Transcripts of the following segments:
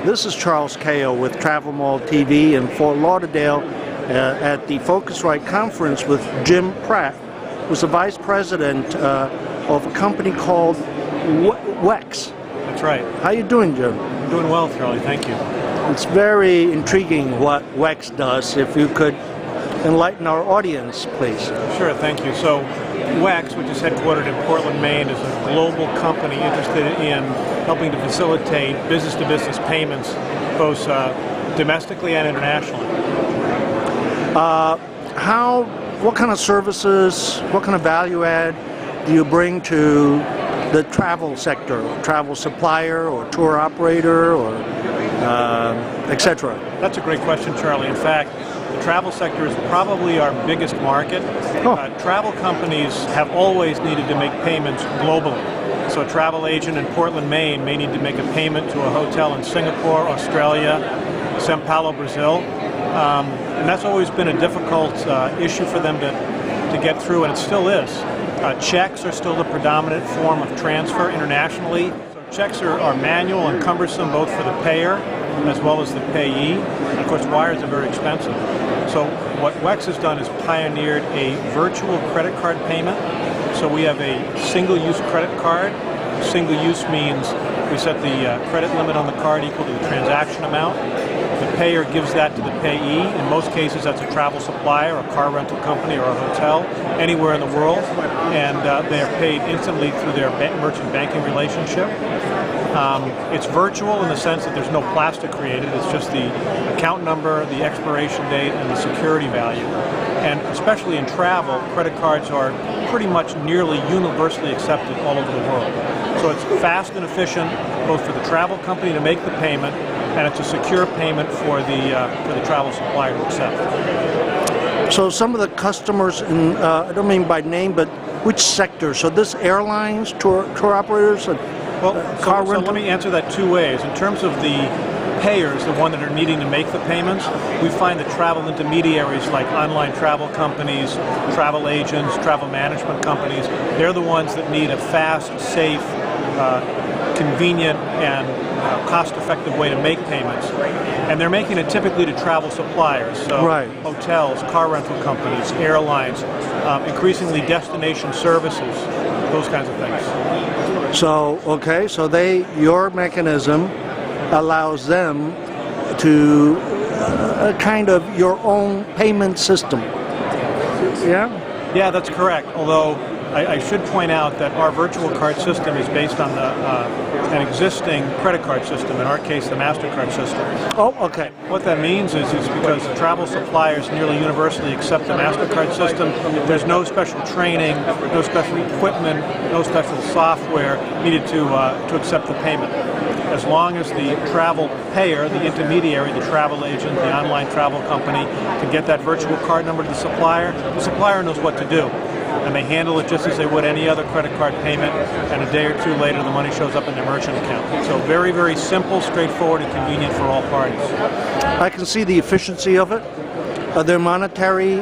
This is Charles Kao with TravelMole TV in Fort Lauderdale at the PhoCusWright Conference with Jim Platt, who's the Vice President of a company called WEX. That's right. How you doing, Jim? I'm doing well, Charlie. Thank you. It's very intriguing what WEX does. If you could enlighten our audience, please. Sure, thank you. So WEX, which is headquartered in Portland, Maine, is a global company interested in helping to facilitate business-to-business payments, both domestically and internationally. What kind of services, what kind of value add do you bring to the travel sector, travel supplier or tour operator or etc.? That's a great question, Charlie. In fact, the travel sector is probably our biggest market. Travel companies have always needed to make payments globally. So a travel agent in Portland, Maine may need to make a payment to a hotel in Singapore, Australia, São Paulo, Brazil. And that's always been a difficult issue for them to get through, and it still is. Checks are still the predominant form of transfer internationally. So checks are manual and cumbersome both for the payer as well as the payee. And of course, wires are very expensive. So what WEX has done is pioneered a virtual credit card payment. So we have a single-use credit card. Single-use means we set the credit limit on the card equal to the transaction amount. The payer gives that to the payee. In most cases, that's a travel supplier, a car rental company, or a hotel, anywhere in the world. And they are paid instantly through their merchant banking relationship. It's virtual in the sense that there's no plastic created. It's just the account number, the expiration date, and the security value. And especially in travel, credit cards are pretty much nearly universally accepted all over the world. So it's fast and efficient, both for the travel company to make the payment, and it's a secure payment for the travel supplier to accept. So some of the customers, I don't mean by name, but which sector? So this airlines, tour operators, car rental? So let me answer that two ways. In terms of the payers, the one that are needing to make the payments, we find that travel intermediaries like online travel companies, travel agents, travel management companies, they're the ones that need a fast, safe, convenient, and cost-effective way to make payments. And they're making it typically to travel suppliers, so right. Hotels, car rental companies, airlines, increasingly destination services, those kinds of things. So, okay, so your mechanism allows them to kind of your own payment system. Yeah? Yeah, that's correct. Although I should point out that our virtual card system is based on an existing credit card system, in our case the MasterCard system. Oh, okay. What that means is because travel suppliers nearly universally accept the MasterCard system, there's no special training, no special equipment, no special software needed to accept the payment. As long as the travel payer, the intermediary, the travel agent, the online travel company can get that virtual card number to the supplier knows what to do. And they handle it just as they would any other credit card payment, and a day or two later the money shows up in their merchant account. So very, very simple, straightforward, and convenient for all parties. I can see the efficiency of it. Are there monetary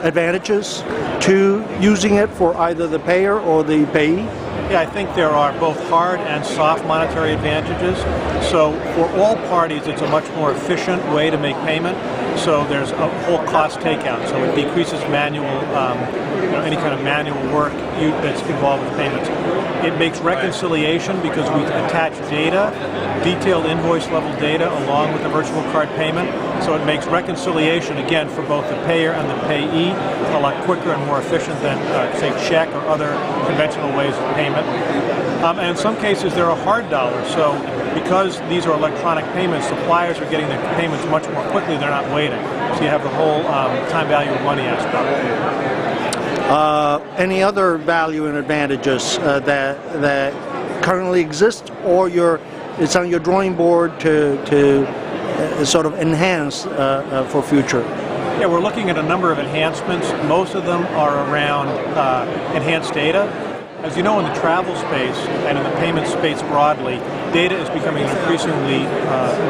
advantages to using it for either the payer or the payee? Yeah, I think there are both hard and soft monetary advantages. So for all parties, it's a much more efficient way to make payment. So there's a whole cost takeout. So it decreases manual, any kind of manual work that's involved with payments. It makes reconciliation because we attach data, detailed invoice level data, along with the virtual card payment. So it makes reconciliation, again, for both the payer and the payee a lot quicker and more efficient than, say, check or other conventional ways of payment. And in some cases, there are hard dollars. So because these are electronic payments, suppliers are getting their payments much more quickly. They're not waiting. So you have the whole time value of money aspect. Any other value and advantages that currently exist, or it's on your drawing board to sort of enhance for future? Yeah, we're looking at a number of enhancements. Most of them are around enhanced data. As you know, in the travel space and in the payment space broadly, data is becoming an increasingly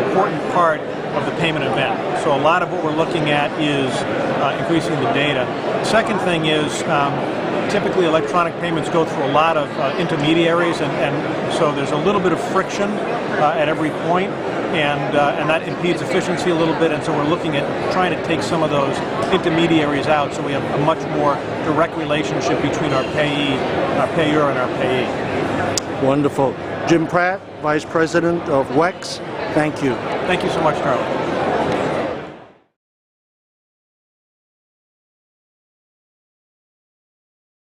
important part of the payment event. So a lot of what we're looking at is increasing the data. The second thing is typically electronic payments go through a lot of intermediaries, and so there's a little bit of friction at every point. and that impedes efficiency a little bit, and so we're looking at trying to take some of those intermediaries out so we have a much more direct relationship between our payer and our payee. Wonderful. Jim Pratt, Vice President of WEX, thank you. Thank you so much, Charlie.